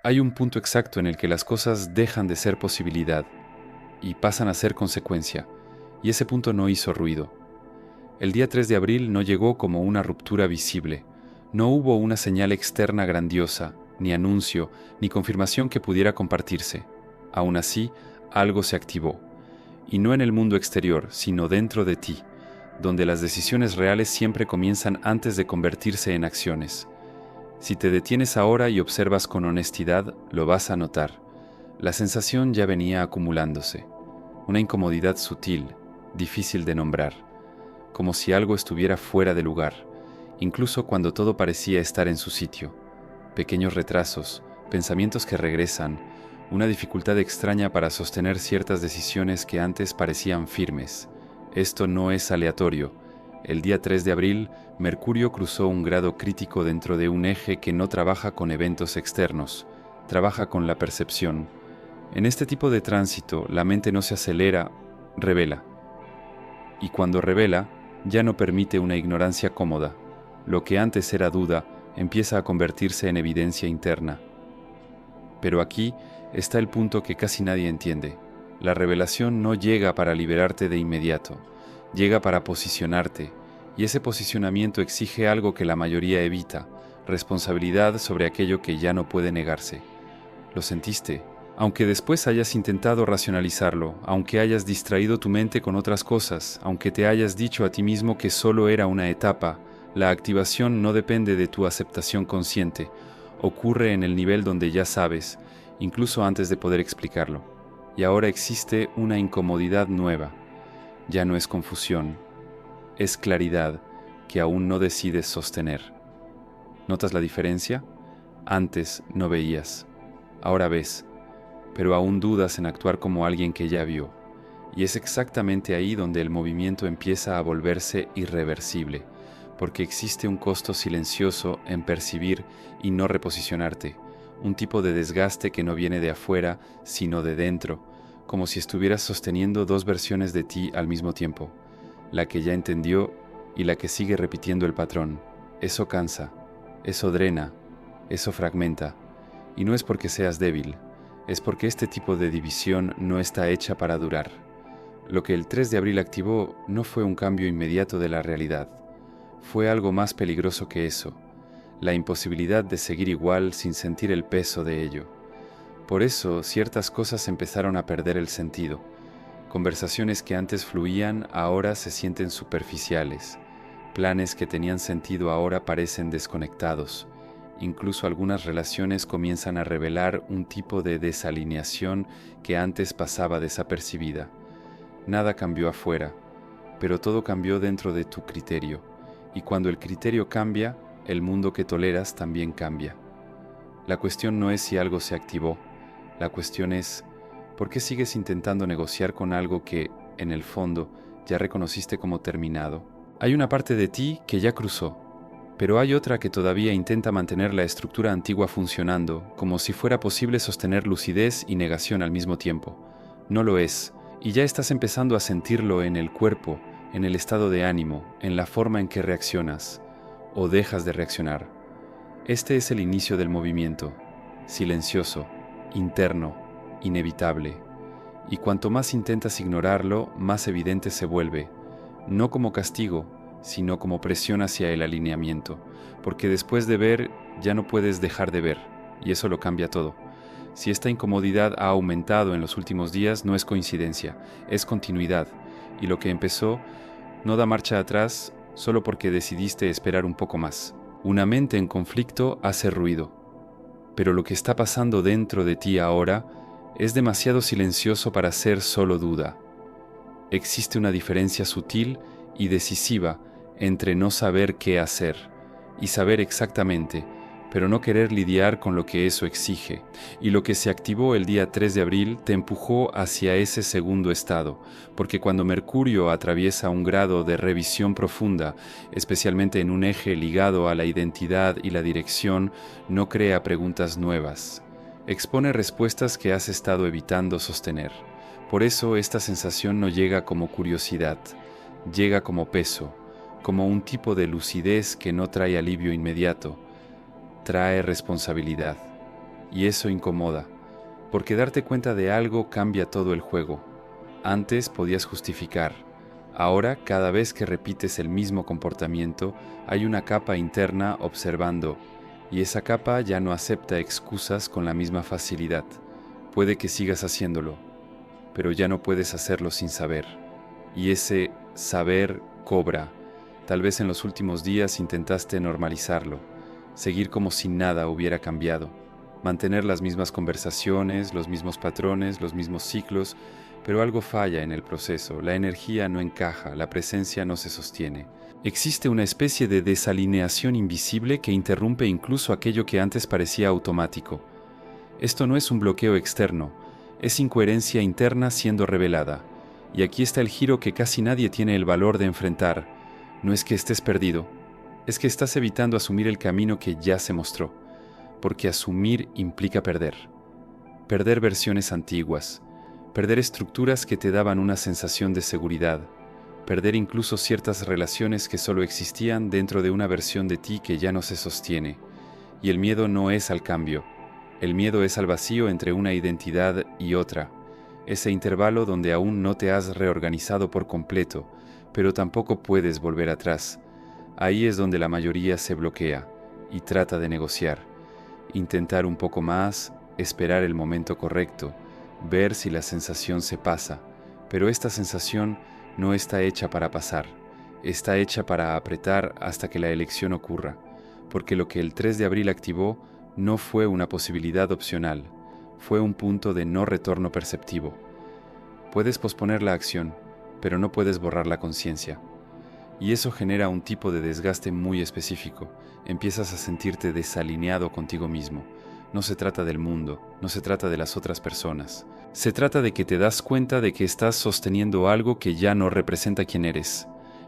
Hay un punto exacto en el que las cosas dejan de ser posibilidad y pasan a ser consecuencia, y ese punto no hizo ruido. El día 3 de abril no llegó como una ruptura visible. No hubo una señal externa grandiosa, ni anuncio, ni confirmación que pudiera compartirse. Aún así, algo se activó. Y no en el mundo exterior, sino dentro de ti, donde las decisiones reales siempre comienzan antes de convertirse en acciones. Si te detienes ahora y observas con honestidad, lo vas a notar. La sensación ya venía acumulándose. Una incomodidad sutil, difícil de nombrar, como si algo estuviera fuera de lugar, incluso cuando todo parecía estar en su sitio. Pequeños retrasos, pensamientos que regresan, una dificultad extraña para sostener ciertas decisiones que antes parecían firmes. Esto no es aleatorio. El día 3 de abril, Mercurio cruzó un grado crítico dentro de un eje que no trabaja con eventos externos, trabaja con la percepción. En este tipo de tránsito, la mente no se acelera, revela. Y cuando revela, ya no permite una ignorancia cómoda. Lo que antes era duda empieza a convertirse en evidencia interna. Pero aquí está el punto que casi nadie entiende. La revelación no llega para liberarte de inmediato, llega para posicionarte, y ese posicionamiento exige algo que la mayoría evita, responsabilidad sobre aquello que ya no puede negarse. ¿Lo sentiste? Aunque después hayas intentado racionalizarlo, aunque hayas distraído tu mente con otras cosas, aunque te hayas dicho a ti mismo que solo era una etapa, la activación no depende de tu aceptación consciente, ocurre en el nivel donde ya sabes, incluso antes de poder explicarlo. Y ahora existe una incomodidad nueva. Ya no es confusión, es claridad que aún no decides sostener. ¿Notas la diferencia? Antes no veías, ahora ves, pero aún dudas en actuar como alguien que ya vio. Y es exactamente ahí donde el movimiento empieza a volverse irreversible, porque existe un costo silencioso en percibir y no reposicionarte, un tipo de desgaste que no viene de afuera, sino de dentro, como si estuvieras sosteniendo dos versiones de ti al mismo tiempo, la que ya entendió y la que sigue repitiendo el patrón. Eso cansa, eso drena, eso fragmenta, y no es porque seas débil, es porque este tipo de división no está hecha para durar. Lo que el 3 de abril activó no fue un cambio inmediato de la realidad, fue algo más peligroso que eso, la imposibilidad de seguir igual sin sentir el peso de ello. Por eso ciertas cosas empezaron a perder el sentido. Conversaciones que antes fluían ahora se sienten superficiales. Planes que tenían sentido ahora parecen desconectados. Incluso algunas relaciones comienzan a revelar un tipo de desalineación que antes pasaba desapercibida. Nada cambió afuera, pero todo cambió dentro de tu criterio. Y cuando el criterio cambia, el mundo que toleras también cambia. La cuestión no es si algo se activó, la cuestión es ¿por qué sigues intentando negociar con algo que, en el fondo, ya reconociste como terminado? Hay una parte de ti que ya cruzó, pero hay otra que todavía intenta mantener la estructura antigua funcionando, como si fuera posible sostener lucidez y negación al mismo tiempo. No lo es, y ya estás empezando a sentirlo en el cuerpo, en el estado de ánimo, en la forma en que reaccionas, o dejas de reaccionar. Este es el inicio del movimiento, silencioso, interno, inevitable, y cuanto más intentas ignorarlo, más evidente se vuelve, no como castigo, sino como presión hacia el alineamiento, porque después de ver ya no puedes dejar de ver, y eso lo cambia todo. Si esta incomodidad ha aumentado en los últimos días, no es coincidencia, es continuidad, y lo que empezó no da marcha atrás solo porque decidiste esperar un poco más. Una mente en conflicto hace ruido, pero lo que está pasando dentro de ti ahora es demasiado silencioso para ser solo duda. Existe una diferencia sutil y decisiva entre no saber qué hacer y saber exactamente, pero no querer lidiar con lo que eso exige. Y lo que se activó el día 3 de abril te empujó hacia ese segundo estado, porque cuando Mercurio atraviesa un grado de revisión profunda, especialmente en un eje ligado a la identidad y la dirección, no crea preguntas nuevas. Expone respuestas que has estado evitando sostener. Por eso esta sensación no llega como curiosidad, llega como peso, como un tipo de lucidez que no trae alivio inmediato, trae responsabilidad. y eso incomoda, porque darte cuenta de algo cambia todo el juego. Antes podías justificar. Ahora, cada vez que repites el mismo comportamiento, hay una capa interna observando, y esa capa ya no acepta excusas con la misma facilidad. Puede que sigas haciéndolo, pero ya no puedes hacerlo sin saber. Y ese saber cobra. Tal vez en los últimos días intentaste normalizarlo, seguir como si nada hubiera cambiado, mantener las mismas conversaciones, los mismos patrones, los mismos ciclos, pero algo falla en el proceso, la energía no encaja, la presencia no se sostiene. Existe una especie de desalineación invisible que interrumpe incluso aquello que antes parecía automático. Esto no es un bloqueo externo, es incoherencia interna siendo revelada. Y aquí está el giro que casi nadie tiene el valor de enfrentar. No es que estés perdido, es que estás evitando asumir el camino que ya se mostró, porque asumir implica perder. Perder versiones antiguas, perder estructuras que te daban una sensación de seguridad, perder incluso ciertas relaciones que solo existían dentro de una versión de ti que ya no se sostiene. Y el miedo no es al cambio, el miedo es al vacío entre una identidad y otra, ese intervalo donde aún no te has reorganizado por completo, pero tampoco puedes volver atrás. Ahí es donde la mayoría se bloquea y trata de negociar, intentar un poco más, esperar el momento correcto, ver si la sensación se pasa, pero esta sensación no está hecha para pasar, está hecha para apretar hasta que la elección ocurra, porque lo que el 3 de abril activó no fue una posibilidad opcional, fue un punto de no retorno perceptivo. Puedes posponer la acción, pero no puedes borrar la conciencia. Y eso genera un tipo de desgaste muy específico. Empiezas a sentirte desalineado contigo mismo. No se trata del mundo, no se trata de las otras personas. Se trata de que te das cuenta de que estás sosteniendo algo que ya no representa quién eres.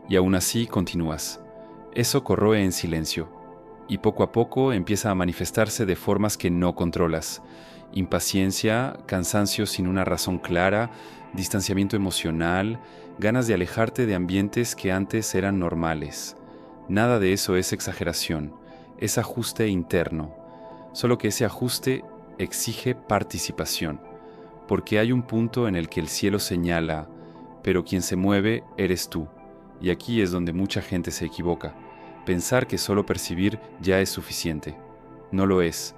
Y aún así continúas. Eso corroe en silencio. Y poco a poco empieza a manifestarse de formas que no controlas. Impaciencia, cansancio sin una razón clara, distanciamiento emocional, ganas de alejarte de ambientes que antes eran normales. Nada de eso es exageración, es ajuste interno. Solo que ese ajuste exige participación, porque hay un punto en el que el cielo señala, pero quien se mueve eres tú. Y aquí es donde mucha gente se equivoca. Pensar que solo percibir ya es suficiente. No lo es.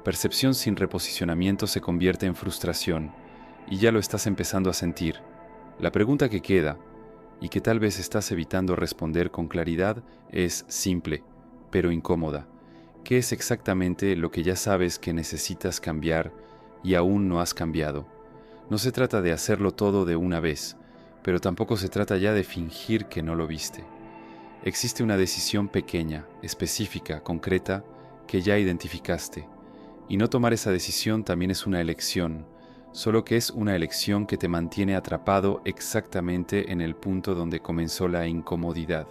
Percepción sin reposicionamiento se convierte en frustración, y ya lo estás empezando a sentir. La pregunta que queda, y que tal vez estás evitando responder con claridad, es simple, pero incómoda. ¿Qué es exactamente lo que ya sabes que necesitas cambiar y aún no has cambiado? No se trata de hacerlo todo de una vez, pero tampoco se trata ya de fingir que no lo viste. Existe una decisión pequeña, específica, concreta, que ya identificaste. Y no tomar esa decisión también es una elección, solo que es una elección que te mantiene atrapado exactamente en el punto donde comenzó la incomodidad.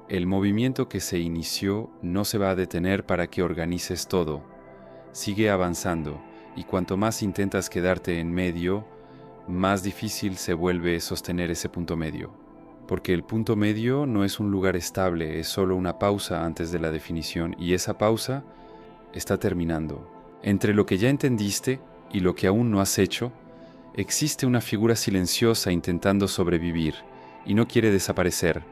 El movimiento que se inició no se va a detener para que organices todo. Sigue avanzando, y cuanto más intentas quedarte en medio, más difícil se vuelve sostener ese punto medio. Porque el punto medio no es un lugar estable, es solo una pausa antes de la definición, y esa pausa está terminando. Entre lo que ya entendiste y lo que aún no has hecho, existe una figura silenciosa intentando sobrevivir, y no quiere desaparecer.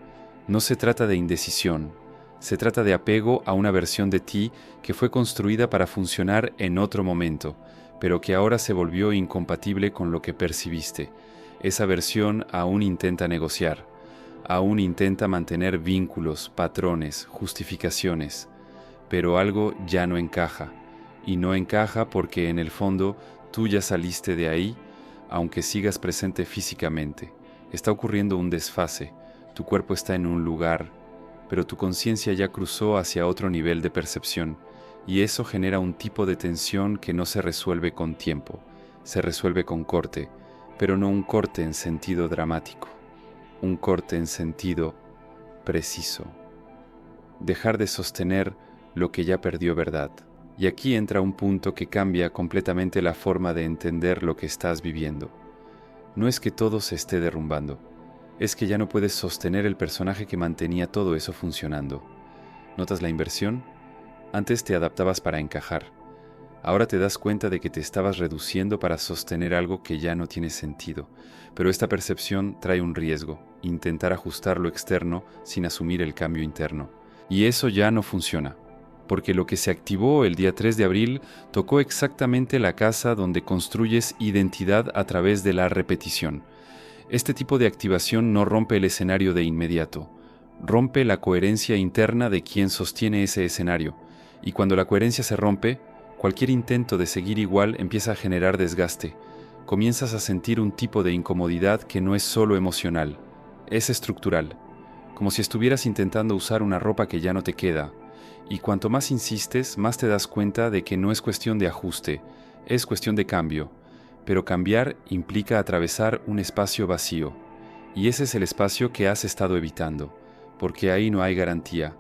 No se trata de indecisión, se trata de apego a una versión de ti que fue construida para funcionar en otro momento, pero que ahora se volvió incompatible con lo que percibiste. Esa versión aún intenta negociar, aún intenta mantener vínculos, patrones, justificaciones, pero algo ya no encaja, y no encaja porque en el fondo tú ya saliste de ahí, aunque sigas presente físicamente. Está ocurriendo un desfase, tu cuerpo está en un lugar, pero tu conciencia ya cruzó hacia otro nivel de percepción, y eso genera un tipo de tensión que no se resuelve con tiempo, se resuelve con corte, pero no un corte en sentido dramático, un corte en sentido preciso. Dejar de sostener lo que ya perdió verdad. Y aquí entra un punto que cambia completamente la forma de entender lo que estás viviendo. No es que todo se esté derrumbando, es que ya no puedes sostener el personaje que mantenía todo eso funcionando. ¿Notas la inversión? Antes te adaptabas para encajar. Ahora te das cuenta de que te estabas reduciendo para sostener algo que ya no tiene sentido, pero esta percepción trae un riesgo: intentar ajustar lo externo sin asumir el cambio interno. Y eso ya no funciona, porque lo que se activó el día 3 de abril tocó exactamente la casa donde construyes identidad a través de la repetición. Este tipo de activación no rompe el escenario de inmediato, rompe la coherencia interna de quien sostiene ese escenario, y cuando la coherencia se rompe, cualquier intento de seguir igual empieza a generar desgaste. Comienzas a sentir un tipo de incomodidad que no es solo emocional, es estructural, como si estuvieras intentando usar una ropa que ya no te queda, y cuanto más insistes, más te das cuenta de que no es cuestión de ajuste, es cuestión de cambio, pero cambiar implica atravesar un espacio vacío, y ese es el espacio que has estado evitando, porque ahí no hay garantía,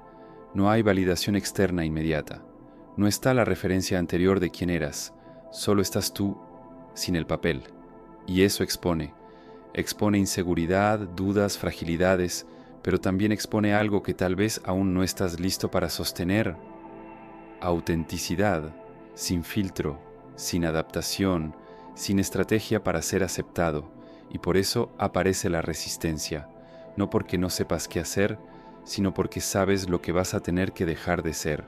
no hay validación externa inmediata, no está la referencia anterior de quién eras, solo estás tú sin el papel, y eso expone inseguridad, dudas, fragilidades, pero también expone algo que tal vez aún no estás listo para sostener: autenticidad, sin filtro, sin adaptación, sin estrategia para ser aceptado, y por eso aparece la resistencia, no porque no sepas qué hacer, sino porque sabes lo que vas a tener que dejar de ser,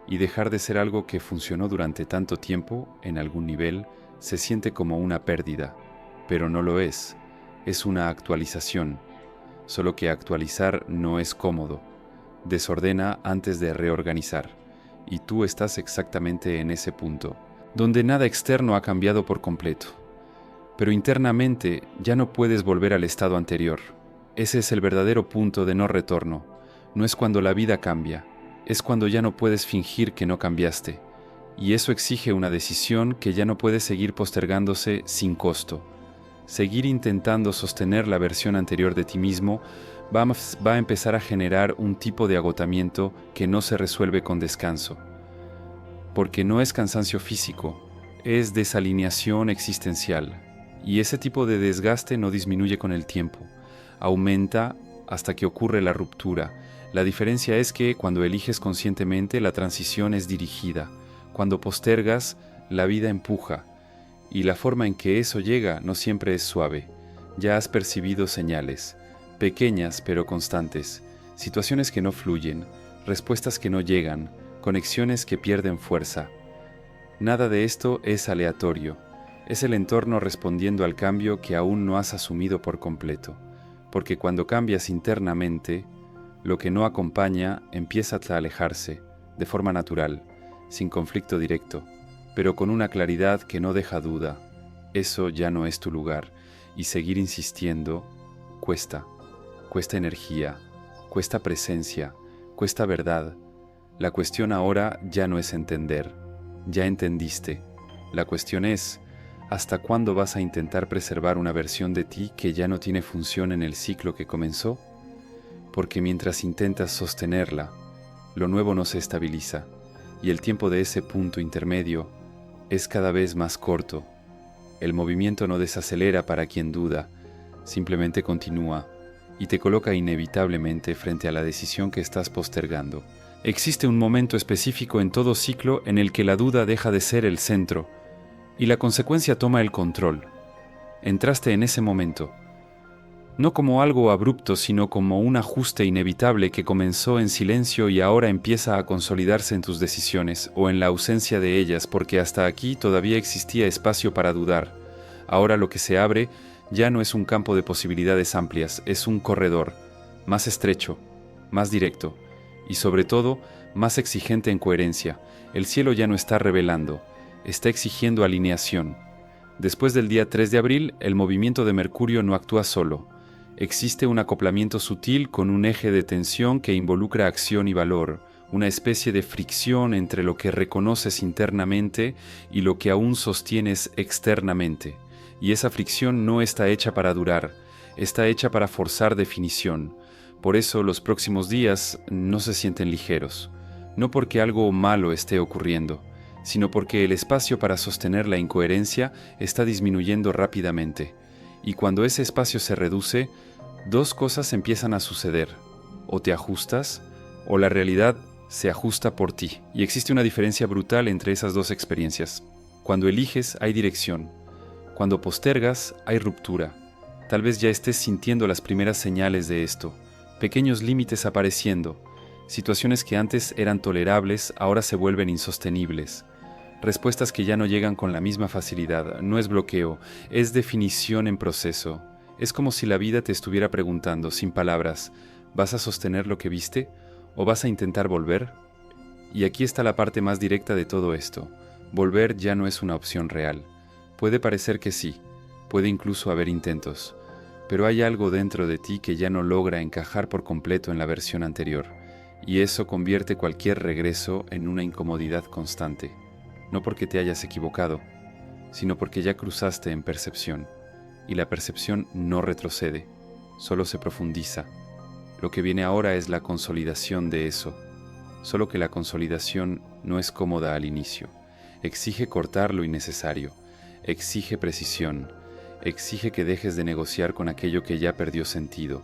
y dejar de ser algo que funcionó durante tanto tiempo, en algún nivel, se siente como una pérdida, pero no lo es una actualización, solo que actualizar no es cómodo, desordena antes de reorganizar, y tú estás exactamente en ese punto, donde nada externo ha cambiado por completo. Pero internamente ya no puedes volver al estado anterior. Ese es el verdadero punto de no retorno. No es cuando la vida cambia, es cuando ya no puedes fingir que no cambiaste. Y eso exige una decisión que ya no puede seguir postergándose sin costo. Seguir intentando sostener la versión anterior de ti mismo va a empezar a generar un tipo de agotamiento que no se resuelve con descanso. Porque no es cansancio físico, es desalineación existencial. Y ese tipo de desgaste no disminuye con el tiempo, aumenta hasta que ocurre la ruptura. La diferencia es que cuando eliges conscientemente, la transición es dirigida. Cuando postergas, la vida empuja. Y la forma en que eso llega no siempre es suave. Ya has percibido señales, pequeñas pero constantes, situaciones que no fluyen, respuestas que no llegan, conexiones que pierden fuerza. Nada de esto es aleatorio, es el entorno respondiendo al cambio que aún no has asumido por completo, porque cuando cambias internamente, lo que no acompaña empieza a alejarse, de forma natural, sin conflicto directo, pero con una claridad que no deja duda. Eso ya no es tu lugar, y seguir insistiendo cuesta energía, cuesta presencia, cuesta verdad. La cuestión ahora ya no es entender, ya entendiste. La cuestión es, ¿hasta cuándo vas a intentar preservar una versión de ti que ya no tiene función en el ciclo que comenzó? Porque mientras intentas sostenerla, lo nuevo no se estabiliza, y el tiempo de ese punto intermedio es cada vez más corto. El movimiento no desacelera para quien duda, simplemente continúa y te coloca inevitablemente frente a la decisión que estás postergando. Existe un momento específico en todo ciclo en el que la duda deja de ser el centro y la consecuencia toma el control. Entraste en ese momento, no como algo abrupto, sino como un ajuste inevitable que comenzó en silencio y ahora empieza a consolidarse en tus decisiones o en la ausencia de ellas, porque hasta aquí todavía existía espacio para dudar. Ahora lo que se abre ya no es un campo de posibilidades amplias, es un corredor, más estrecho, más directo y sobre todo más exigente en coherencia. El cielo ya no está revelando, está exigiendo alineación. Después del día 3 de abril, el movimiento de Mercurio no actúa solo. Existe un acoplamiento sutil con un eje de tensión que involucra acción y valor, una especie de fricción entre lo que reconoces internamente y lo que aún sostienes externamente. Y esa fricción no está hecha para durar, está hecha para forzar definición. Por eso los próximos días no se sienten ligeros, no porque algo malo esté ocurriendo, sino porque el espacio para sostener la incoherencia está disminuyendo rápidamente. Y cuando ese espacio se reduce, dos cosas empiezan a suceder: o te ajustas, o la realidad se ajusta por ti, y existe una diferencia brutal entre esas dos experiencias. Cuando eliges hay dirección, cuando postergas hay ruptura. Tal vez ya estés sintiendo las primeras señales de esto, pequeños límites apareciendo, situaciones que antes eran tolerables ahora se vuelven insostenibles. Respuestas que ya no llegan con la misma facilidad. No es bloqueo, es definición en proceso. Es como si la vida te estuviera preguntando, sin palabras, ¿vas a sostener lo que viste? ¿O vas a intentar volver? Y aquí está la parte más directa de todo esto. Volver ya no es una opción real. Puede parecer que sí, puede incluso haber intentos, pero hay algo dentro de ti que ya no logra encajar por completo en la versión anterior, y eso convierte cualquier regreso en una incomodidad constante. No porque te hayas equivocado, sino porque ya cruzaste en percepción, y la percepción no retrocede, solo se profundiza. Lo que viene ahora es la consolidación de eso, solo que la consolidación no es cómoda al inicio. Exige cortar lo innecesario, exige precisión, exige que dejes de negociar con aquello que ya perdió sentido.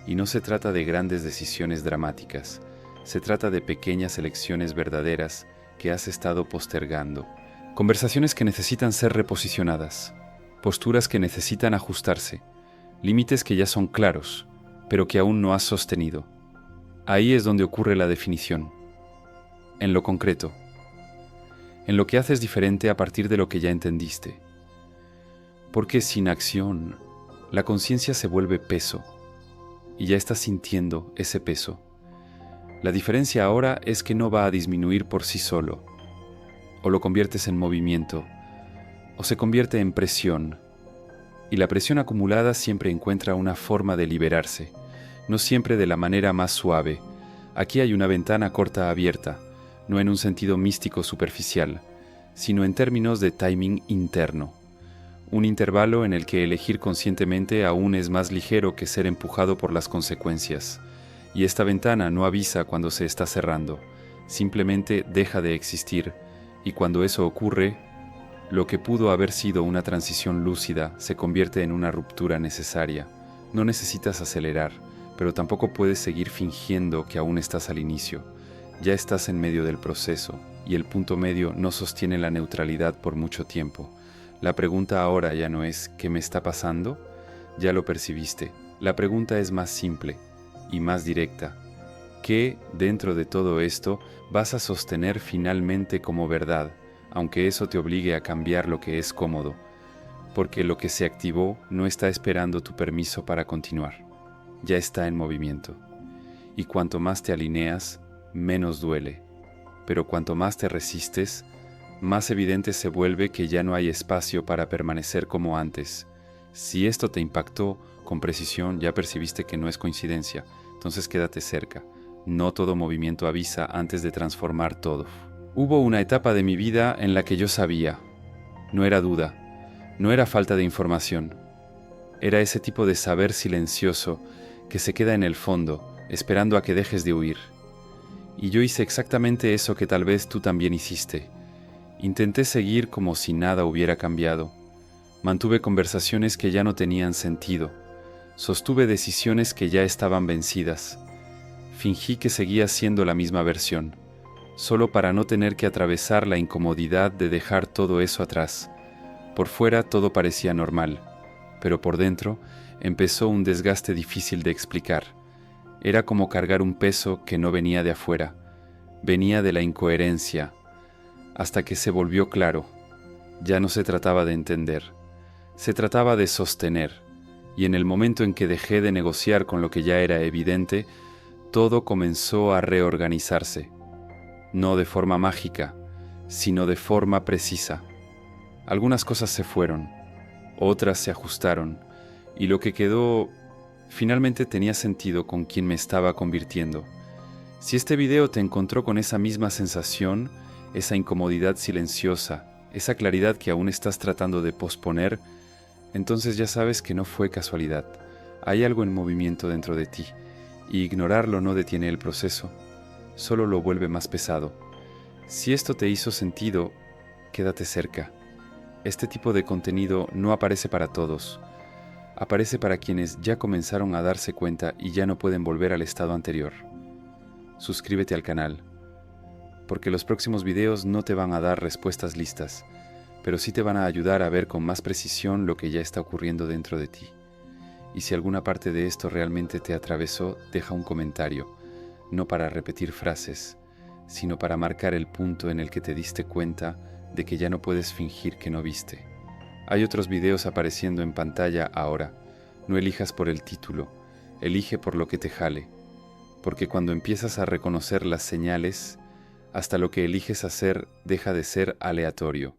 Y no se trata de grandes decisiones dramáticas, se trata de pequeñas elecciones verdaderas que has estado postergando. Conversaciones que necesitan ser reposicionadas, posturas que necesitan ajustarse, límites que ya son claros, pero que aún no has sostenido. Ahí es donde ocurre la definición. En lo concreto. En lo que haces diferente a partir de lo que ya entendiste. Porque sin acción, la conciencia se vuelve peso, y ya estás sintiendo ese peso. La diferencia ahora es que no va a disminuir por sí solo, o lo conviertes en movimiento, o se convierte en presión, y la presión acumulada siempre encuentra una forma de liberarse, no siempre de la manera más suave. Aquí hay una ventana corta abierta, no en un sentido místico superficial, sino en términos de timing interno. Un intervalo en el que elegir conscientemente aún es más ligero que ser empujado por las consecuencias. Y esta ventana no avisa cuando se está cerrando, simplemente deja de existir, y cuando eso ocurre, lo que pudo haber sido una transición lúcida se convierte en una ruptura necesaria. No necesitas acelerar, pero tampoco puedes seguir fingiendo que aún estás al inicio. Ya estás en medio del proceso, y el punto medio no sostiene la neutralidad por mucho tiempo. La pregunta ahora ya no es ¿qué me está pasando? Ya lo percibiste. La pregunta es más simple y más directa. ¿Qué, dentro de todo esto, vas a sostener finalmente como verdad, aunque eso te obligue a cambiar lo que es cómodo? Porque lo que se activó no está esperando tu permiso para continuar. Ya está en movimiento. Y cuanto más te alineas, menos duele. Pero cuanto más te resistes, más evidente se vuelve que ya no hay espacio para permanecer como antes. Si esto te impactó con precisión, ya percibiste que no es coincidencia, entonces quédate cerca. No todo movimiento avisa antes de transformar todo. Hubo una etapa de mi vida en la que yo sabía. No era duda, no era falta de información. Era ese tipo de saber silencioso que se queda en el fondo, esperando a que dejes de huir. Y yo hice exactamente eso que tal vez tú también hiciste. Intenté seguir como si nada hubiera cambiado. Mantuve conversaciones que ya no tenían sentido. Sostuve decisiones que ya estaban vencidas. Fingí que seguía siendo la misma versión, solo para no tener que atravesar la incomodidad de dejar todo eso atrás. Por fuera todo parecía normal, pero por dentro empezó un desgaste difícil de explicar. Era como cargar un peso que no venía de afuera, venía de la incoherencia, hasta que se volvió claro. Ya no se trataba de entender, se trataba de sostener, y en el momento en que dejé de negociar con lo que ya era evidente, todo comenzó a reorganizarse, no de forma mágica, sino de forma precisa. Algunas cosas se fueron, otras se ajustaron, y lo que quedó finalmente tenía sentido con quien me estaba convirtiendo. Si este video te encontró con esa misma sensación, esa incomodidad silenciosa, esa claridad que aún estás tratando de posponer, entonces ya sabes que no fue casualidad. Hay algo en movimiento dentro de ti, y ignorarlo no detiene el proceso, solo lo vuelve más pesado. Si esto te hizo sentido, quédate cerca. Este tipo de contenido no aparece para todos. Aparece para quienes ya comenzaron a darse cuenta y ya no pueden volver al estado anterior. Suscríbete al canal, porque los próximos videos no te van a dar respuestas listas, pero sí te van a ayudar a ver con más precisión lo que ya está ocurriendo dentro de ti. Y si alguna parte de esto realmente te atravesó, deja un comentario, no para repetir frases, sino para marcar el punto en el que te diste cuenta de que ya no puedes fingir que no viste. Hay otros videos apareciendo en pantalla ahora. No elijas por el título, elige por lo que te jale, porque cuando empiezas a reconocer las señales, hasta lo que eliges hacer deja de ser aleatorio.